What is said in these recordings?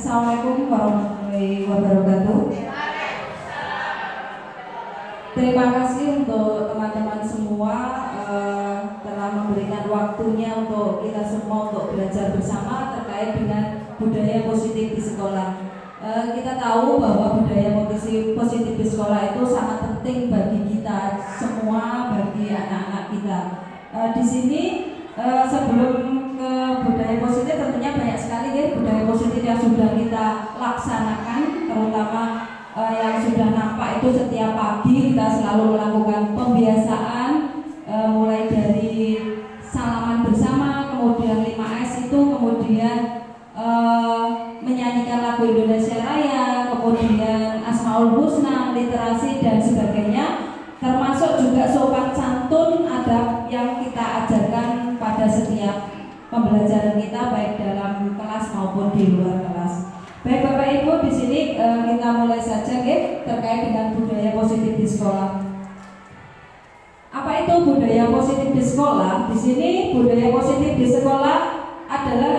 Assalamualaikum warahmatullahi wabarakatuh. Terima kasih untuk teman-teman semua telah memberikan waktunya untuk kita semua untuk belajar bersama terkait dengan budaya positif di sekolah. Kita tahu bahwa budaya positif di sekolah itu sangat penting bagi kita semua, bagi anak-anak kita. Di sini sebelum ke budaya positif tentunya banyak sekali ya budaya positif yang sudah kita laksanakan, terutama yang sudah nampak itu setiap pagi kita selalu melakukan pembiasaan mulai dari salaman bersama, kemudian 5S itu, kemudian menyanyikan lagu Indonesia Raya, kemudian Asmaul Husna, literasi dan sebagainya, termasuk juga sopan santun adab yang kita ajarkan pada setiap pembelajaran kita baik dalam kelas maupun di luar kelas. Baik Bapak Ibu, di sini kita mulai saja ya, terkait dengan budaya positif di sekolah. Apa itu budaya positif di sekolah? Di sini budaya positif di sekolah adalah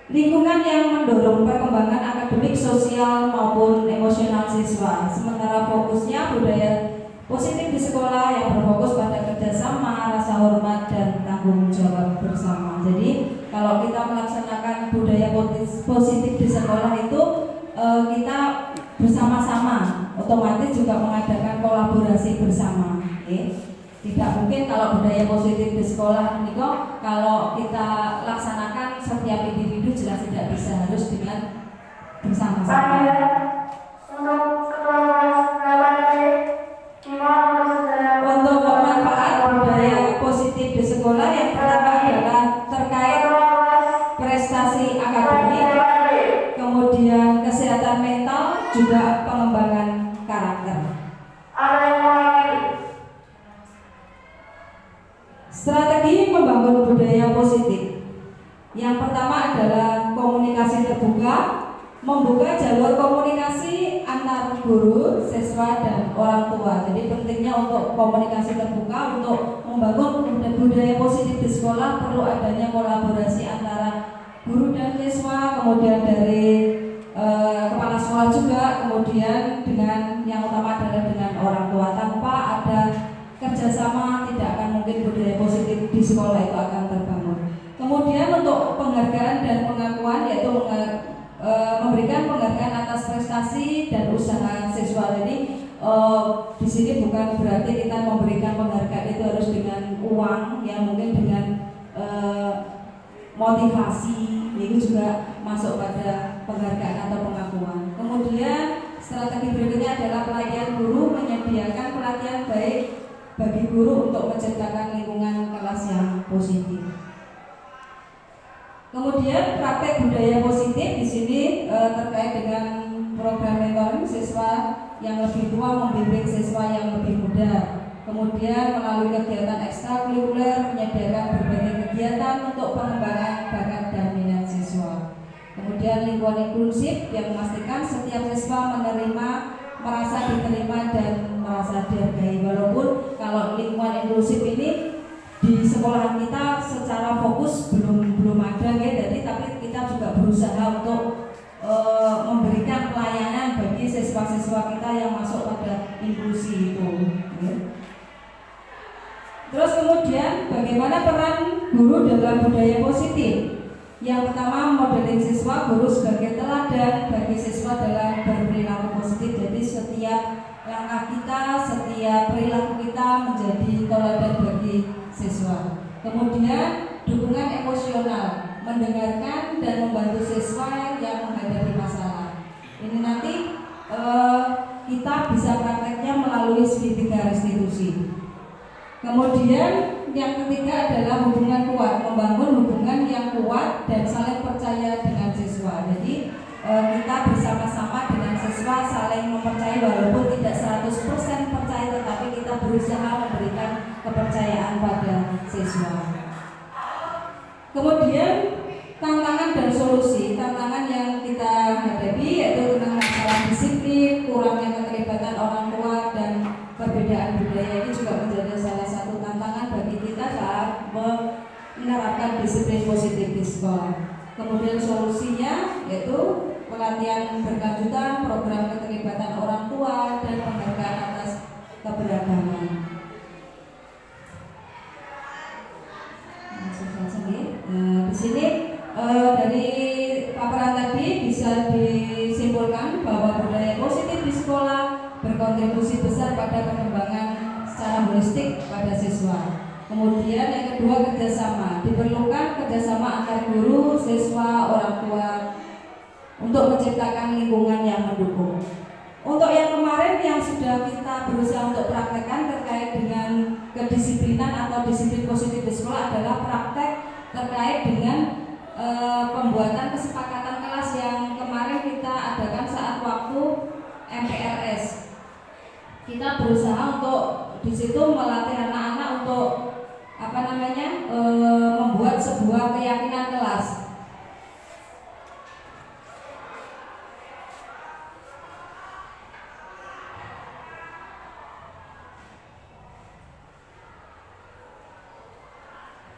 lingkungan yang mendorong perkembangan akademik, sosial maupun emosional siswa. Sementara fokusnya budaya positif di sekolah yang berfokus pada kerjasama, rasa hormat dan tanggung jawab bersama. Jadi kalau kita melaksanakan budaya positif di sekolah itu kita bersama-sama, otomatis juga mengadakan kolaborasi bersama. Tidak mungkin kalau budaya positif di sekolah ini kok kalau kita laksanakan setiap individu jelas tidak bisa, harus dengan bersama-sama. Untuk manfaat budaya positif di sekolah yang pertama adalah terkait prestasi akademik, kemudian kesehatan mental, juga pengembangan karakter. Strategi membangun budaya positif. Yang pertama adalah komunikasi terbuka, membuka jalur komunikasi antar guru, siswa dan orang tua. Jadi pentingnya untuk komunikasi terbuka untuk membangun budaya positif di sekolah perlu adanya kolaborasi antara guru dan siswa, kemudian dari kepala sekolah juga, kemudian dengan yang utama adalah dengan orang tua. Tanpa ada kerjasama tidak akan mungkin budaya positif di sekolah itu akan terbangun. Kemudian untuk penghargaan dan pengakuan yaitu memberikan penghargaan atas prestasi dan usaha siswa. Jadi di sini bukan berarti kita memberikan penghargaan itu harus dengan uang, yang mungkin dengan motivasi, itu juga masuk pada penghargaan atau pengakuan. Kemudian strategi berikutnya adalah pelatihan guru, menyediakan pelatihan baik bagi guru untuk menciptakan lingkungan kelas yang positif. Kemudian praktek budaya positif di sini terkait dengan program mentoring siswa yang lebih tua membimbing siswa yang lebih muda. Kemudian melalui kegiatan ekstrakurikuler menyediakan berbagai kegiatan untuk pengembangan bakat dan minat siswa. Kemudian lingkungan inklusif yang memastikan setiap siswa menerima, merasa diterima dan merasa dihargai. Walaupun kalau lingkungan inklusif ini di sekolah kita secara fokus belum ada ya, jadi tapi kita juga berusaha untuk memberikan pelayanan bagi siswa-siswa kita yang masuk pada inklusi itu. Ya. Terus kemudian bagaimana peran guru dalam budaya positif? Yang pertama, modeling siswa, guru sebagai teladan bagi siswa dalam berperilaku positif. Jadi setiap langkah kita, setiap perilaku kita menjadi teladan bagi siswa. Kemudian dukungan emosional, mendengarkan dan membantu siswa yang menghadapi masalah. Ini nanti kita bisa prakteknya melalui segitiga restitusi. Kemudian yang ketiga adalah hubungan kuat, membangun hubungan yang kuat dan saling percaya dengan siswa. Jadi kita bersama-sama dengan siswa saling mempercayai, walaupun tidak 100% percaya, tetapi kita berusaha memberikan kepercayaan pada siswa. Kemudian tantangan dan solusi. Tantangan yang kita hadapi yaitu tentang masalah disiplin, kurangnya keterlibatan orang tua dan perbedaan budaya. Ini juga menjadi salah satu tantangan bagi kita saat menerapkan disiplin positif di sekolah. Kemudian solusinya yaitu pelatihan berkelanjutan, program keterlibatan orang tua, dan penghargaan atas keberagaman. Nah, di sini dari paparan tadi bisa disimpulkan bahwa budaya positif di sekolah berkontribusi besar pada pengembangan secara holistik pada siswa. Kemudian yang kedua, kerjasama. Diperlukan kerjasama antar guru, siswa, orang tua untuk menciptakan lingkungan yang mendukung. Untuk yang kemarin yang sudah kita berusaha untuk praktekkan terkait dengan kedisiplinan atau disiplin positif di sekolah adalah praktek terkait dengan pembuatan kesepakatan kelas yang kemarin kita adakan saat waktu MPRS. Kita berusaha untuk di situ melatih anak-anak untuk membuat sebuah keyakinan kelas.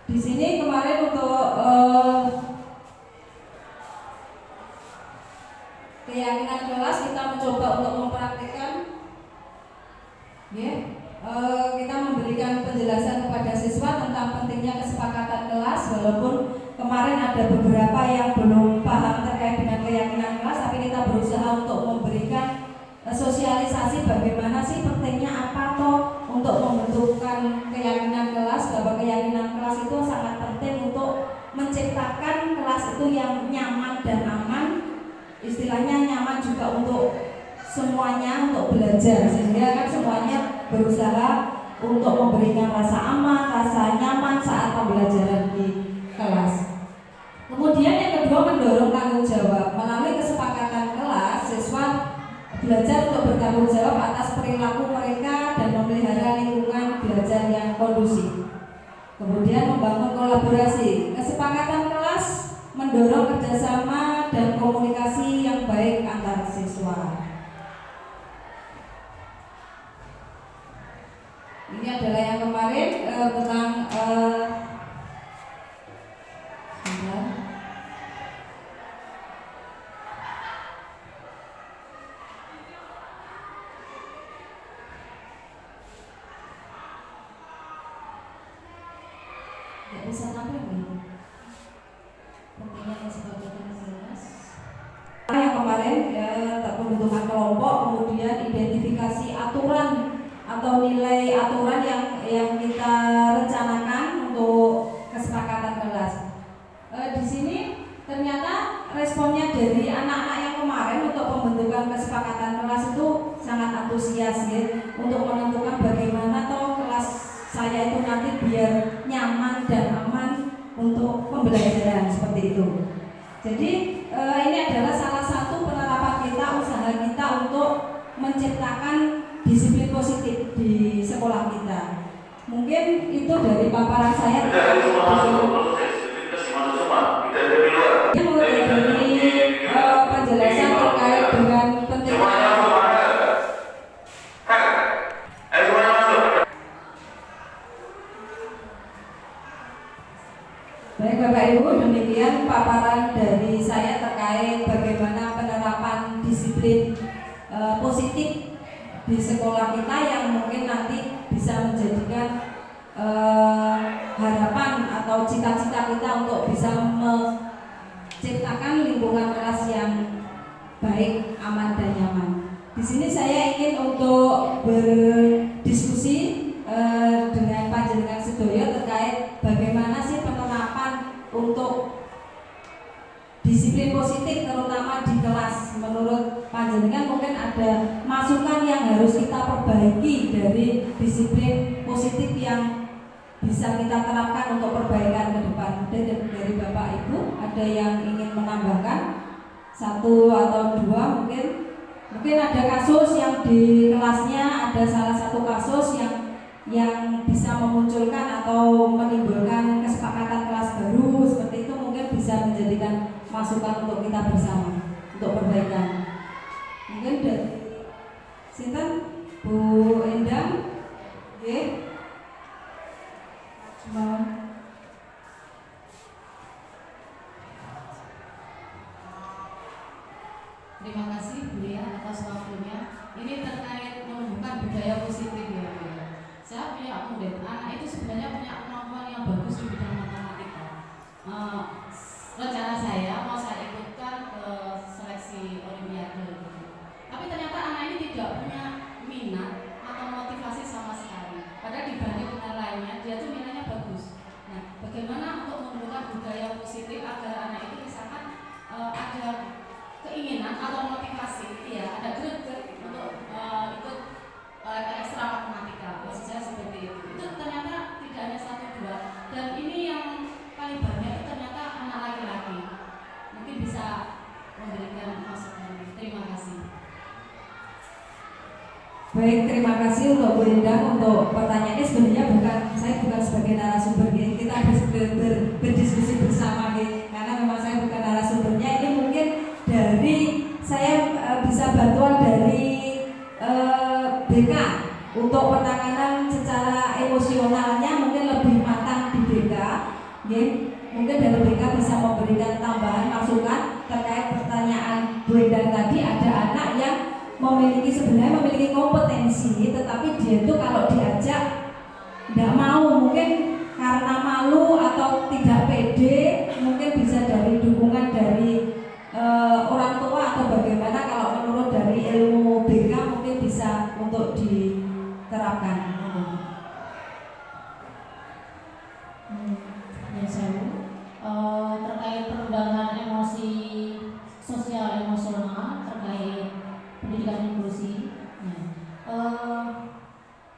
Di sini kemarin untuk keyakinan kelas kita mencoba untuk mempraktikkan, kita memberikan penjelasan kepada siswa tentang pentingnya kesepakatan kelas. Walaupun kemarin ada beberapa yang belum paham terkait dengan keyakinan kelas, tapi kita berusaha untuk memberikan sosialisasi bagaimana sih pentingnya apa toh untuk membentukkan keyakinan kelas, bahwa keyakinan kelas itu sangat penting untuk menciptakan kelas itu yang nyaman dan aman, istilahnya nyaman juga untuk semuanya untuk belajar, sehingga kan semuanya berusaha untuk memberikan rasa aman, rasa nyaman saat pembelajaran di kelas. Kemudian yang kedua, mendorong tanggung jawab. Melalui kesepakatan kelas, siswa belajar untuk bertanggung jawab atas perilaku mereka dan memelihara lingkungan belajar yang kondusif. Kemudian membangun kolaborasi. Kesepakatan kelas mendorong kerjasama dan komunikasi yang baik antar siswa. Ini adalah yang kemarin tentang bisa tampil belum? Pentingnya kesepakatan kelas. Yang kemarin pembentukan kelompok, kemudian identifikasi aturan atau nilai aturan yang kita rencanakan untuk kesepakatan kelas. Di sini ternyata responnya dari anak-anak yang kemarin untuk pembentukan kesepakatan kelas itu sangat antusias untuk menentukan bagaimana toh kelas saya itu nanti biar nyaman dan aman untuk pembelajaran seperti itu. Jadi ini adalah salah satu penerapan kita, usaha kita untuk menciptakan disiplin positif di sekolah kita. Mungkin itu dari paparan saya. Dari penjelasan terkait dengan pentingnya. Baik Bapak Ibu, demikian paparan dari saya terkait bagaimana penerapan disiplin positif di sekolah kita yang mungkin nanti bisa menjadikan harapan atau cita-cita kita untuk bisa menciptakan lingkungan kelas yang baik, aman dan nyaman. Di sini saya ingin untuk berdiskusi dengan Panjenengan sedoyo terkait bagaimana sih penerapan untuk disiplin positif terutama di kelas. Menurut Panjenengan mungkin ada masukan yang harus kita perbaiki dari disiplin positif yang bisa kita terapkan untuk perbaikan ke depan. Dan dari Bapak Ibu ada yang ingin menambahkan satu atau dua mungkin ada kasus yang di kelasnya ada salah satu kasus yang bisa memunculkan atau menimbulkan kesepakatan kelas baru seperti itu, mungkin bisa menjadikan masukan untuk kita bersama untuk perbaikan. Mungkin dari Sinten, Bu Endang, murid, anak itu sebenarnya punya kemampuan yang bagus di bidang matematika. Rencana saya mau saya ikutkan ke seleksi olimpiade gitu. Tapi ternyata anak ini tidak punya minat atau motivasi sama sekali. Padahal dibanding dengan lainnya, dia tuh minatnya bagus. Nah, bagaimana untuk menumbuhkan budaya positif agar anak itu misalkan ada keinginan atau motivasi, ya, ada greget untuk ikut ekstra matematika, maksudnya seperti itu. Itu ternyata tidak hanya satu dua, dan ini yang paling banyak itu ternyata anak laki-laki. Mungkin bisa memberikan masukan. Terima kasih. Baik, terima kasih untuk Bu Endang untuk pertanyaannya. Sebenarnya saya bukan sebagai narasumber, kita harus berdiskusi bersama, karena memang saya bukan narasumbernya. Ini mungkin dari saya bisa bantuan dari BK untuk penanganan secara emosionalnya mungkin lebih matang di BK. Mungkin dari BK bisa memberikan tambahan masukan terkait pertanyaan Bu Endang tadi. Ada anak yang sebenarnya memiliki kompetensi, tetapi dia itu kalau diajak tidak mau, mungkin karena malu atau tidak pede. Mungkin bisa dari dukungan dari orang tua atau bagaimana. Kalau menurut dari ilmu BK mungkin bisa untuk diterapkan. Terkait pengembangan emosi sosial emosional terkait pendidikan inklusi.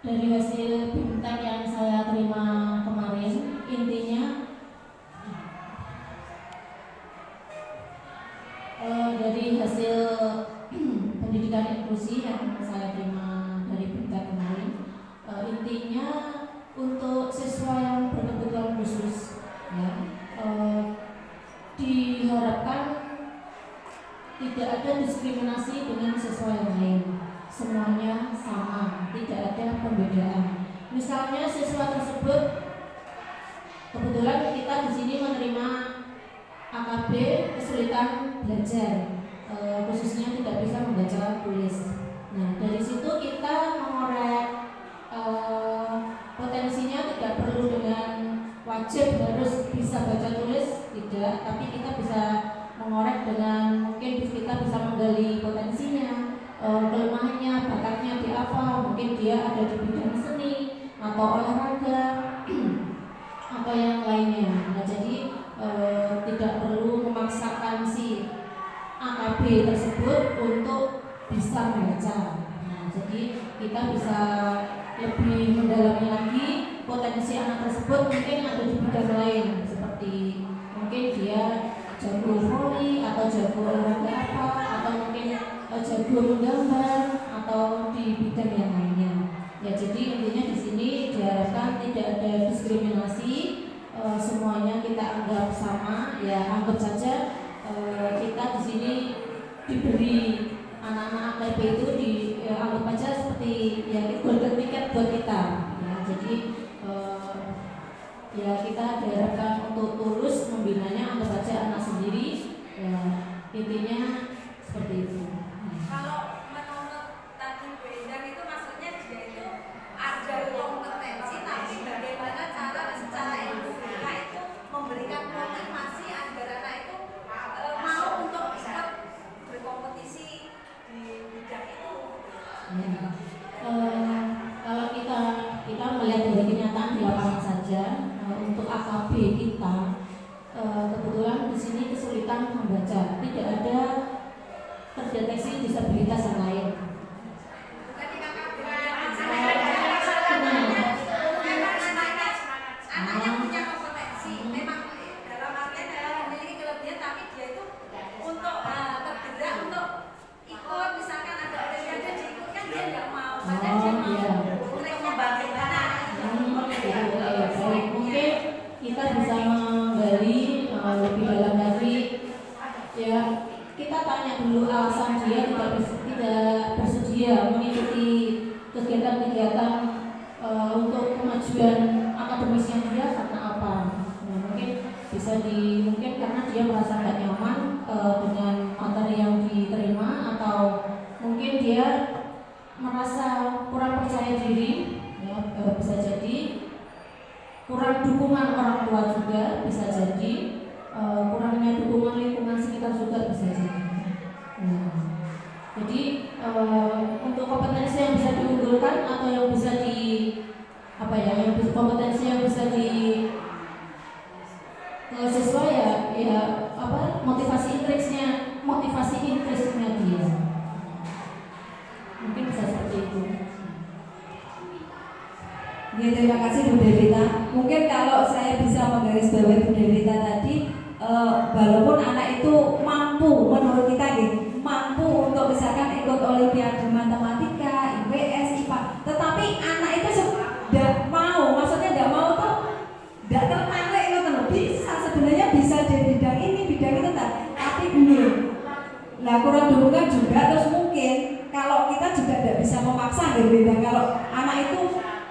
Dari hasil BIMTEK yang saya terima kemarin, intinya dari hasil pendidikan inklusi yang saya terima dari BIMTEK kemarin, intinya untuk siswa yang berkebutuhan khusus, ya, diharapkan tidak ada diskriminasi dengan siswa yang lain. Semuanya sama, tidak ada pembedaan. Misalnya siswa tersebut, kebetulan kita di sini menerima AKB kesulitan belajar, khususnya tidak bisa membaca tulis. Nah, dari situ kita mengorek potensinya, tidak perlu dengan wajib harus bisa baca tulis, tidak, tapi kita bisa mengorek dengan mungkin kita bisa menggali potensinya, kelemahannya, bakatnya di apa, mungkin dia ada di bidang seni atau olahraga atau yang lainnya. Nah, jadi tidak perlu memaksakan si AKB tersebut untuk bisa membaca. Nah, jadi kita bisa lebih mendalami lagi potensi anak tersebut, mungkin ada di bidang lain, seperti mungkin dia jago voli atau jago olahraga apa, atau mungkin jago menggambar atau di bidang yang lainnya. Ya, jadi intinya di sini diharapkan tidak ada diskriminasi, semuanya kita anggap sama. Ya, anggap saja kita di sini diberi anak-anak AKB itu anggap aja seperti ya golden ticket buat kita. Ya, jadi ya kita diharapkan untuk tulus membinanya, anggap aja anak sendiri. Ya, intinya seperti itu. Kalau menurut tadi Bu Endang itu maksudnya dia itu ada kompetensi, tapi bagaimana cara secara ilmu BK itu memberikan motivasi agar anak itu mau untuk ikut berkompetisi di bidang itu. Kalau kita melihat dari kenyataan di lapangan saja, untuk AKB kita kebetulan di sini kesulitan membaca, tidak ada terdeteksi disabilitas yang lain. Anaknya punya kompetensi, memang dalam artian adalah memiliki kelebihan, tapi dia itu untuk tergerak untuk ikut, misalkan ada olimpiade diikutkan dia nggak mau, padahal dia mau mereka bagaimana. Mungkin kita bisa menggali lebih dalam lagi, ya. Kita tanya dulu alasan dia tidak bersedia mengikuti kegiatan-kegiatan untuk kemajuan akademisnya dia karena apa? Nah, mungkin bisa mungkin karena dia merasa tidak nyaman dengan materi yang diterima, atau mungkin dia merasa kurang percaya diri, ya, bisa jadi kurang dukungan orang tua juga bisa jadi, kurangnya dukungan lingkungan sekitar juga bisa jadi. Jadi untuk kompetensi yang bisa diunggulkan atau yang bisa kompetensi yang bisa di siswa motivasi intrinsiknya dia. Mungkin bisa seperti itu. Ya, terima kasih Bu Devita. Mungkin kalau saya bisa menggarisbawahi Bu Devita tadi, walaupun anak itu mampu, menurut kita gitu, mampu untuk misalkan ikut olimpiade matematika, IPS, IPA, tetapi anak itu tidak mau, maksudnya tidak mau tuh, tidak tertarik itu bisa, sebenarnya bisa di bidang ini, bidang itu tapi ini, nah kurang dukungan juga. Terus mungkin kalau kita juga tidak bisa memaksa gitu, kalau anak itu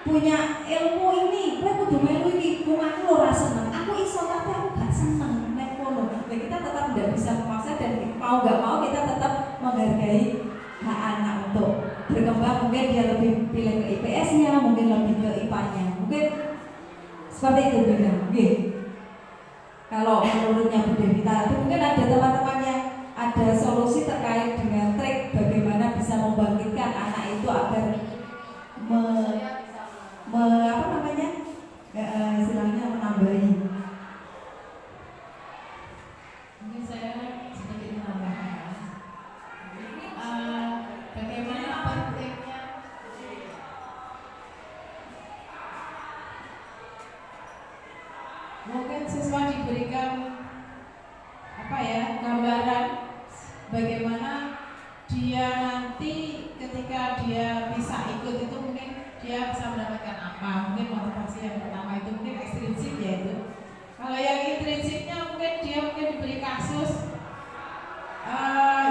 punya ilmu ini, gue kudu melu iki, aku ora seneng, aku iso tapi aku gak seneng nek kono. Kita tetap tidak bisa memaksa dan mau gak mau kita tetap menghargai hak anak untuk berkembang. Mungkin dia lebih pilih ke IPS-nya, mungkin lebih ke IPA-nya, mungkin seperti itu beda. Kalau menurutnya Bu Devita, mungkin ada teman-teman yang ada solusi terkait dengan trik bagaimana bisa membangkitkan anak itu agar istilahnya menambahi. Mungkin saya sedikit menambahkan bagaimana pentingnya mungkin siswa diberikan gambaran bagaimana dia nanti ketika dia bisa ikut itu mungkin dia bisa mendapatkan apa. Mungkin motivasi yang pertama itu mungkin ekstrinsik, yaitu kalau yang intrinsiknya mungkin dia diberi kasus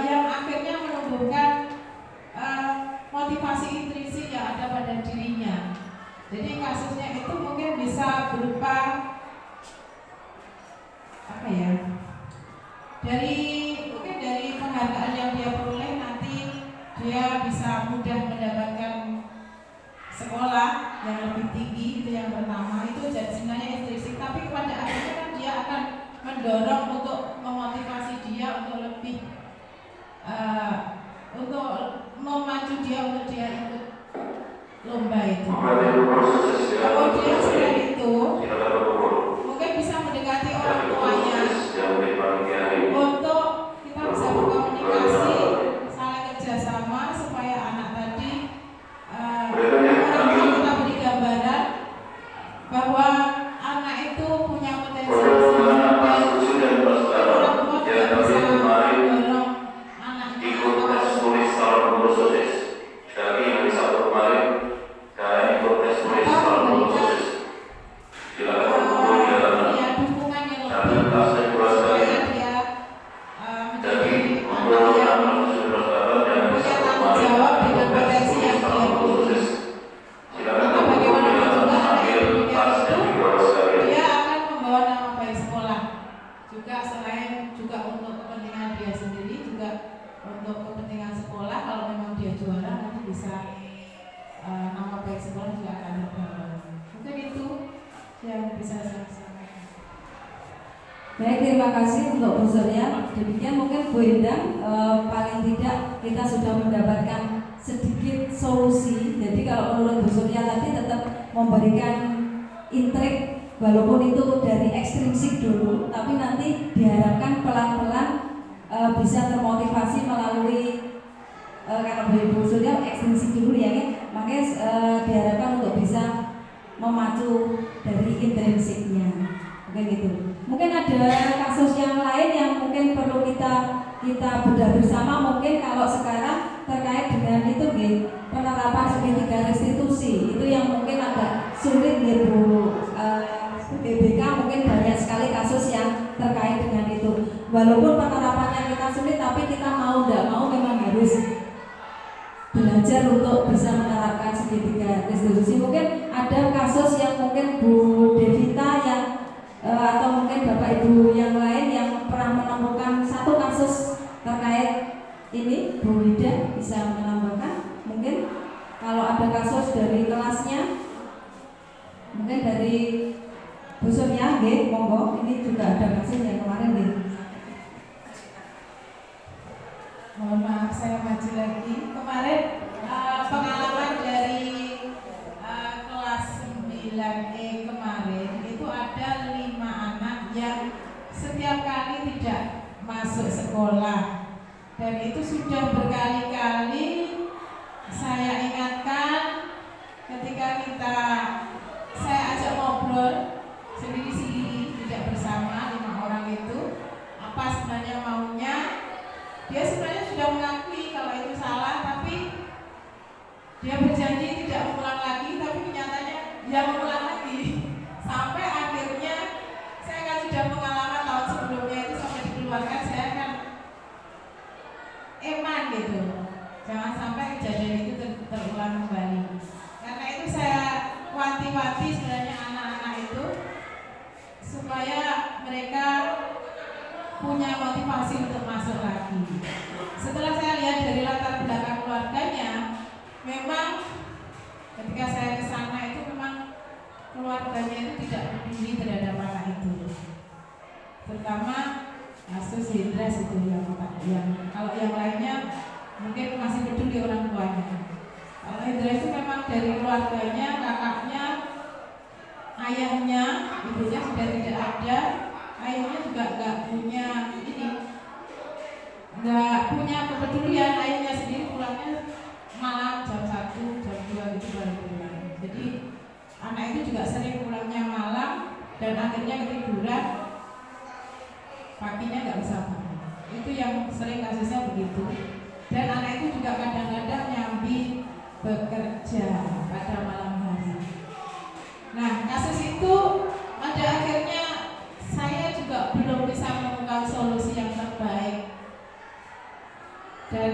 yang akhirnya menumbuhkan motivasi intrinsik yang ada pada dirinya. Jadi kasusnya itu mungkin bisa berupa dari penghargaan yang dia peroleh, nanti dia bisa mudah mendapatkan sekolah yang lebih tinggi. Itu yang pertama, itu jadi sebenarnya intrinsik, tapi pada akhirnya kan dia akan mendorong untuk memotivasi dia untuk lebih untuk memacu dia untuk dia ikut lomba itu. Kemudian setelah itu mungkin bisa mendekati orang tuanya untuk kita bisa berkomunikasi, saling kerjasama supaya anak tadi kita beri gambaran bahwa anak itu punya potensi dan orang tua juga bisa mendorong anaknya dukungan yang lebih supaya dia menjadi anak yang punya tanggung jawab dengan potensi yang dia miliki. Maka bagaimana juga anak yang demikian itu dia akan membawa nama baik sekolah juga, selain juga untuk kepentingan dia sendiri, juga untuk kepentingan sekolah. Kalau memang dia juara, nanti bisa nama baik sekolah juga akan terbangun. Mungkin itu yang bisa saya sampaikan. Baik, terima kasih untuk Bu Surya. Demikian mungkin Bu Endang, paling tidak kita sudah mendapatkan sedikit solusi. Jadi kalau menurut Bu Surya tadi tetap memberikan intrik, walaupun itu dari ekstrinsik dulu, tapi nanti diharapkan pelan-pelan bisa termotivasi melalui kalau Bu Surya ekstrinsik dulu ya, makanya diharapkan untuk bisa memacu dari intrinsiknya. Mungkin gitu. Mungkin ada kasus yang lain yang mungkin perlu kita bedah bersama. Mungkin kalau sekarang terkait dengan itu penerapan segitiga restitusi itu yang mungkin agak sulit Bu BBK. Mungkin banyak sekali kasus yang terkait dengan itu. Walaupun penerapannya kita sulit, tapi kita mau tidak mau memang harus belajar untuk bisa menerapkan segitiga restitusi. Mungkin ada kasus yang mungkin Bu Devita yang atau mungkin Bapak Ibu yang lain yang pernah menemukan satu kasus terkait ini, Bu Wida bisa menambahkan. Mungkin kalau ada kasus dari kelasnya, mungkin dari Dusunnya, nggih, monggo. Ini juga ada kasus yang kemarin nggih. Mohon maaf saya maju lagi. Kemarin pengalaman dari kelas 9E kemarin itu ada 5 anak yang setiap kali tidak masuk sekolah, dan itu sudah berkali-kali saya ingatkan ketika saya ajak ngobrol sendiri-sendiri, tidak bersama 5 orang itu, apa sebenarnya maunya. Dia sebenarnya sudah mengakui kalau itu salah, tapi dia berjanji tidak mengulang lagi, tapi kenyataannya dia mengulang lagi. Sampai akhirnya saya kan sudah pengalaman tahun sebelumnya itu sampai dikeluarkan, saya kan eman gitu. Jangan sampai kejadian itu terulang kembali. Karena itu saya wanti-wanti sebenarnya anak-anak itu supaya mereka punya motivasi untuk masuk lagi. Setelah saya lihat dari latar belakang keluarganya, memang ketika saya ke sana itu memang keluarganya itu tidak peduli terhadap anak itu. Terutama kasus Hindras itu yang kalau yang lainnya mungkin masih peduli orang tuanya. Kalau Hindras itu memang dari keluarganya, kakaknya, ayahnya, ibunya sudah tidak ada. Ayahnya juga nggak punya kepedulian. Ayahnya sendiri pulangnya malam jam 1, jam 2 gitu baru pulang. Jadi anak itu juga sering pulangnya malam dan akhirnya ketiduran, paginya nggak bisa bangun. Itu yang sering kasusnya begitu. Dan anak itu juga kadang-kadang nyambi bekerja pada malam hari. Nah, kasus itu pada akhirnya saya juga belum bisa menemukan solusi yang terbaik, dan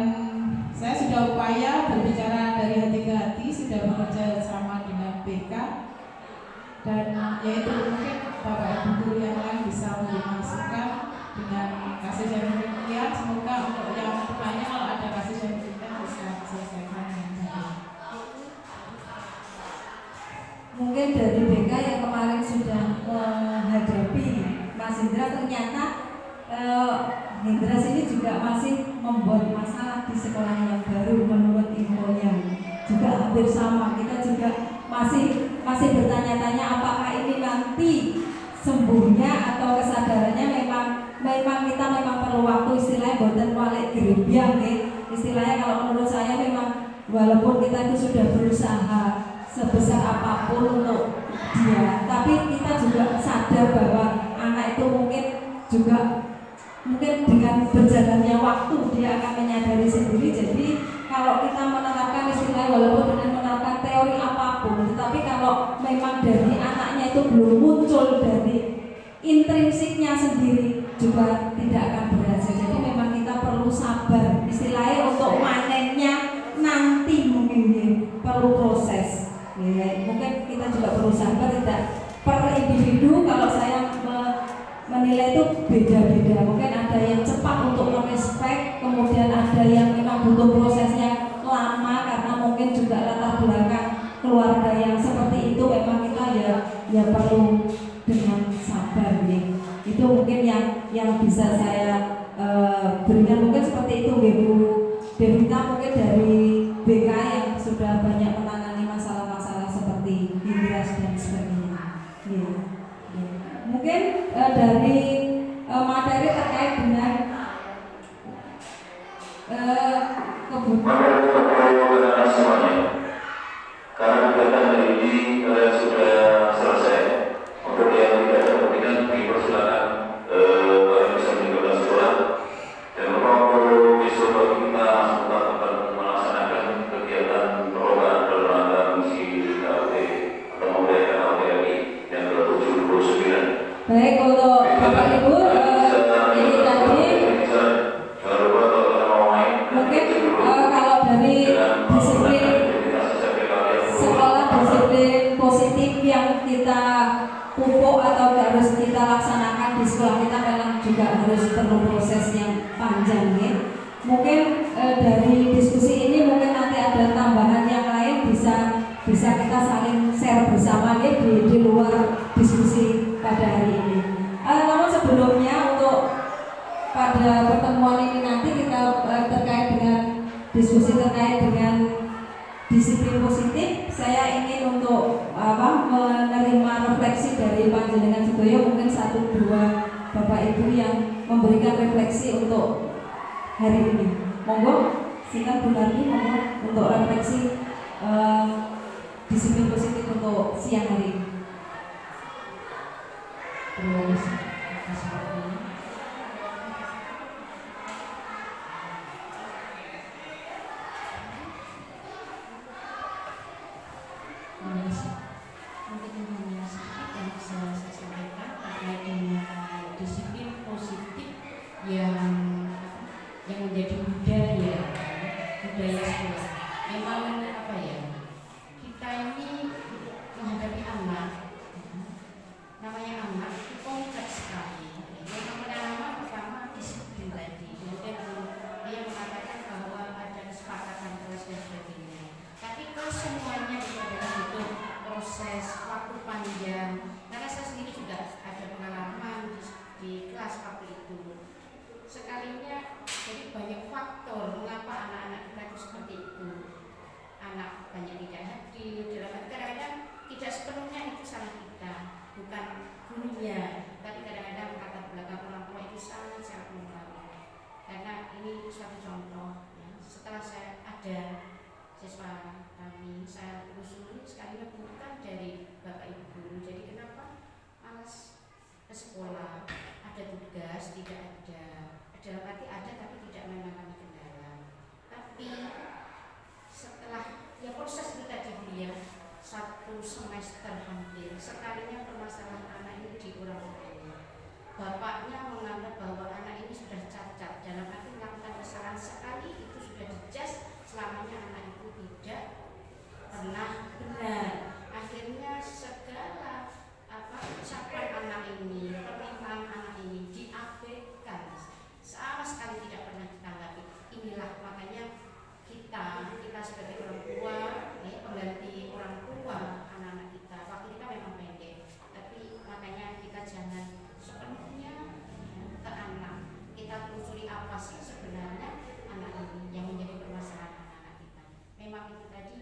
saya sudah upaya berbicara dari hati ke hati, sudah bekerja sama dengan BK, dan yaitu mungkin Bapak Ibu guru yang lain bisa memberi masukan dengan kasus yang demikian. Semoga untuk yang depannya kalau ada kasus yang demikian bisa diselesaikan dengan baik. Mungkin dari BK yang kemarin sudah menghadapi Mas Indra, ternyata Indra ini juga masih membuat masalah di sekolah yang baru. Menurut infonya juga hampir sama, kita juga masih bertanya-tanya apakah ini nanti sembuhnya atau kesadarannya memang kita perlu waktu. Istilahnya boten walik gerebyang istilahnya. Kalau menurut saya memang walaupun kita itu sudah berusaha sebesar apapun untuk dia, tapi kita juga sadar bahwa anak itu mungkin dengan berjalannya waktu dia akan menyadari sendiri. Jadi kalau kita menerapkan istilah walaupun dengan menerapkan teori apapun, tetapi kalau memang dari anaknya itu belum muncul dari intrinsiknya sendiri, juga tidak akan berhasil. Jadi memang kita perlu sabar istilahnya untuk manennya nanti, mungkin perlu proses. Ya, mungkin kita juga perlu sabar, tidak per individu. Kalau saya menilai itu beda-beda. Mungkin ada yang cepat untuk merespek, kemudian ada yang memang butuh prosesnya lama karena mungkin juga latar belakang keluarga yang seperti itu. Memang kita ya perlu dengan sabar ya. Itu mungkin yang bisa saya berikan, mungkin seperti itu Bu Devita, mungkin dari BK yang sudah banyak menangani masalah-masalah seperti Hindras dan sebagainya. Ya. Mungkin dari materi terkait dengan kebutuhan semuanya. Karena kegiatan hari ini kalian sudah selesai. Untuk yang tidak ada kepentingan dipersilakan kalian bisa meninggalkan sekolah. Dan untuk besok pagi kita tetap akan melaksanakan kegiatan perlombaan dalam rangka misi KUT atau memudahkan KUT yang ke-79. Baik, untuk Bapak Ibu ini tadi mungkin kalau dari disiplin sekolah disiplin positif yang kita pupuk atau harus kita laksanakan di sekolah kita memang juga harus perlu proses yang panjang ya. Mungkin dari diskusi ini mungkin nanti ada tambahan yang lain bisa kita saling share bersama ya di luar diskusi pada terkait dengan disiplin positif, saya ingin untuk menerima refleksi dari panjenengan sedaya, mungkin 1-2 Bapak Ibu yang memberikan refleksi untuk hari ini. Monggo, silakan Bu Nardi, monggo untuk refleksi disiplin positif untuk siang hari ini. Terima kasih atas waktunya. Mungkin informasi yang bisa saya sampaikan terkait dengan disiplin positif yang menjadi budaya sekolah. Memang apa ya? Kita ini menghadapi anak, namanya anak itu kompleks sekali. Yang pertama disiplin tadi. Kemudian dia mengatakan bahwa ada kesepakatan kelas dan sebagainya. Tapi kalau semuanya itu adalah butuh proses waktu panjang. Karena saya sendiri juga ada pengalaman di kelas waktu itu. Sekalinya jadi banyak faktor mengapa anak-anak kita itu seperti itu. Anak banyak tidak hadir, kadang-kadang tidak sepenuhnya itu salah kita, bukan gurunya, tapi kadang-kadang latar belakang orang tua itu sangat mempengaruhi. Karena ini suatu contoh, ya. Setelah saya ada siswa kami, saya telusuri sekalinya bukan dari Bapak Ibu guru. Jadi kenapa malas ke sekolah, ada tugas, tidak ada, dalam arti ada tapi tidak mengalami kendala. Tapi setelah ya proses itu tadi ya, 1 semester hampir, sekalinya permasalahan anak ini di orang tuanya. Bapaknya menganggap bahwa anak ini sudah cacat, dalam arti melakukan kesalahan sekali itu sudah dijudge, selamanya anak itu tidak pernah benar. Akhirnya segala ucapan anak ini, permintaan anak ini diabaikan, sama sekali tidak pernah ditanggapi. Inilah makanya kita sebagai orang tua, pengganti orang tua anak-anak kita. Waktu kita memang pendek, tapi makanya kita jangan sepenuhnya ke anak. Kita telusuri apa sih sebenarnya anak ini yang menjadi permasalahan anak-anak kita. Memang itu tadi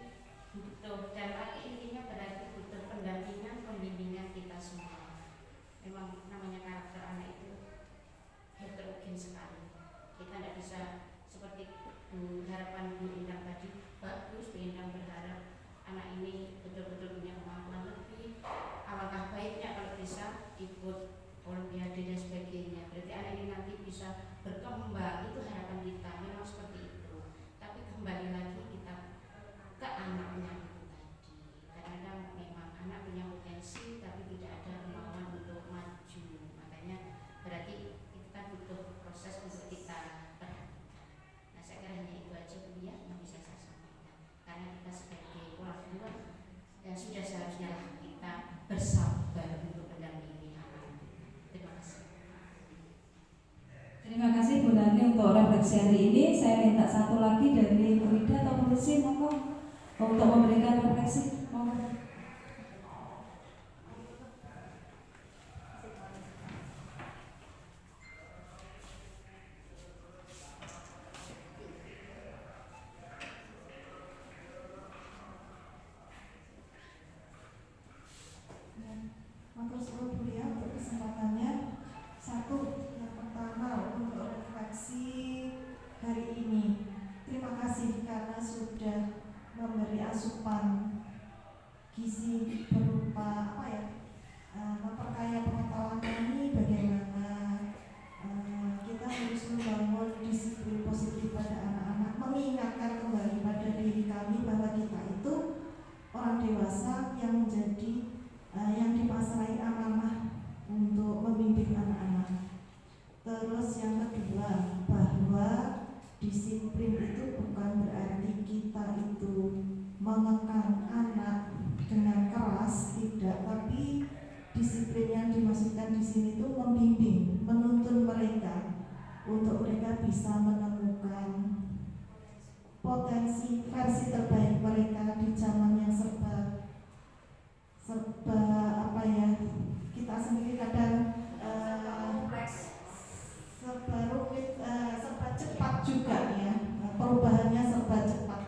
butuh, dan arti intinya berarti butuh pendampingan, pembimbingan kita semua. Memang namanya karakter anak itu heterogen sekali. Kita tidak bisa seperti harapan Bu Indang tadi, bagus Bu Indang berharap anak ini betul-betul punya kemampuan lebih. Alangkah baiknya kalau bisa ikut olimpiade dan sebagainya. Berarti anak ini nanti bisa berkembang, itu harapan kita. Memang seperti itu. Tapi kembali lagi kita ke anaknya itu tadi. Kadang-kadang memang anak punya potensi tapi tidak ada kemauan untuk maju. Makanya berarti kita butuh proses untuk kita perhatikan. Nah, saya kira hanya itu aja Bu ya yang bisa saya sampaikan. Karena kita sebagai orang tua dan sudah seharusnya lah kita bersabar untuk mendampingi anak. Terima kasih. Terima kasih Bu Nanti untuk refleksi hari ini. Saya minta satu lagi dari Bu Ida atau Bu Lucy, monggo untuk memberikan refleksi. Monggo. Matur suwun Bu ya untuk kesempatannya. Satu, yang pertama untuk refleksi hari ini. Terima kasih karena sudah memberi asupan gizi berupa memperkaya pengetahuan kami bagaimana kita harus membangun disiplin positif pada anak-anak, mengingatkan kembali pada diri kami bahwa kita itu orang dewasa yang menjadi yang dipasrai amanah untuk membimbing anak-anak. Terus yang kedua, bahwa disiplin itu bukan berarti kita itu mengekang anak dengan keras, tidak, tapi disiplin yang dimaksudkan di sini itu membimbing, menuntun mereka untuk mereka bisa menemukan potensi versi terbaik mereka di zaman yang serba kita sendiri kadang serba rumit, serba cepat juga ya, perubahannya serba cepat.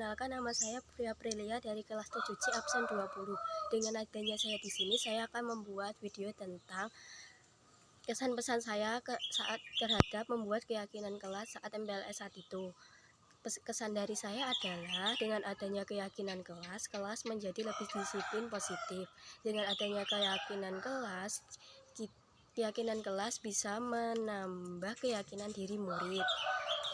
Perkenalkan, nama saya Pria Prilia dari kelas 7C absen 20. Dengan adanya saya di sini, saya akan membuat video tentang kesan pesan saya saat terhadap membuat keyakinan kelas saat MPLS saat itu. Kesan dari saya adalah dengan adanya keyakinan kelas menjadi lebih disiplin positif. Dengan adanya keyakinan kelas bisa menambah keyakinan diri murid.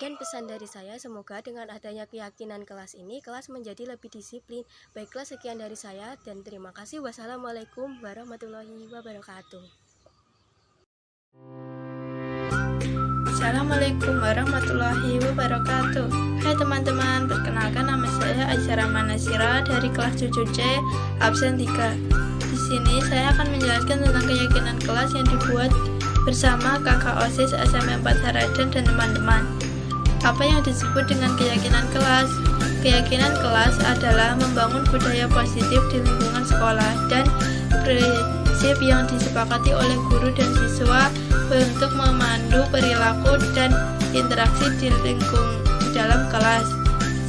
Dan pesan dari saya, semoga dengan adanya keyakinan kelas ini, kelas menjadi lebih disiplin. Baiklah, sekian dari saya dan terima kasih. Wassalamualaikum warahmatullahi wabarakatuh. Assalamualaikum warahmatullahi wabarakatuh. Hai teman-teman, perkenalkan nama saya Aisyah Manasira dari kelas 7C absen 3. Di sini saya akan menjelaskan tentang keyakinan kelas yang dibuat bersama kakak OSIS SMA 4 Haradan dan teman-teman. Apa yang disebut dengan keyakinan kelas? Keyakinan kelas adalah membangun budaya positif di lingkungan sekolah dan prinsip yang disepakati oleh guru dan siswa untuk memandu perilaku dan interaksi di dalam kelas.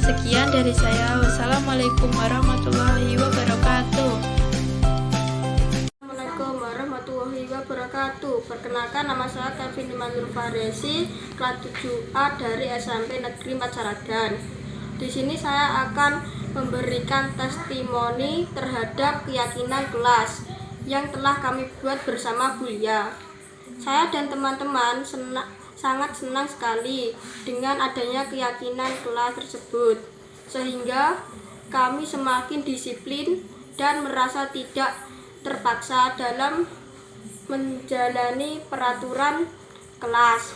Sekian dari saya. Wassalamualaikum warahmatullahi wabarakatuh. Assalamualaikum warahmatullahi wabarakatuh. Perkenalkan, nama saya Kevin Imanul Faresi, kelas 7A dari SMP Negeri 4 Haradan. Di sini saya akan memberikan testimoni terhadap keyakinan kelas yang telah kami buat bersama Bulia. Saya dan teman-teman sangat senang sekali dengan adanya keyakinan kelas tersebut, sehingga kami semakin disiplin dan merasa tidak terpaksa dalam menjalani peraturan kelas.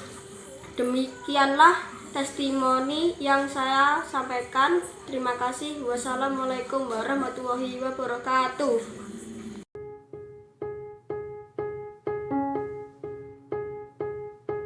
Demikianlah testimoni yang saya sampaikan. Terima kasih. Wassalamualaikum warahmatullahi wabarakatuh.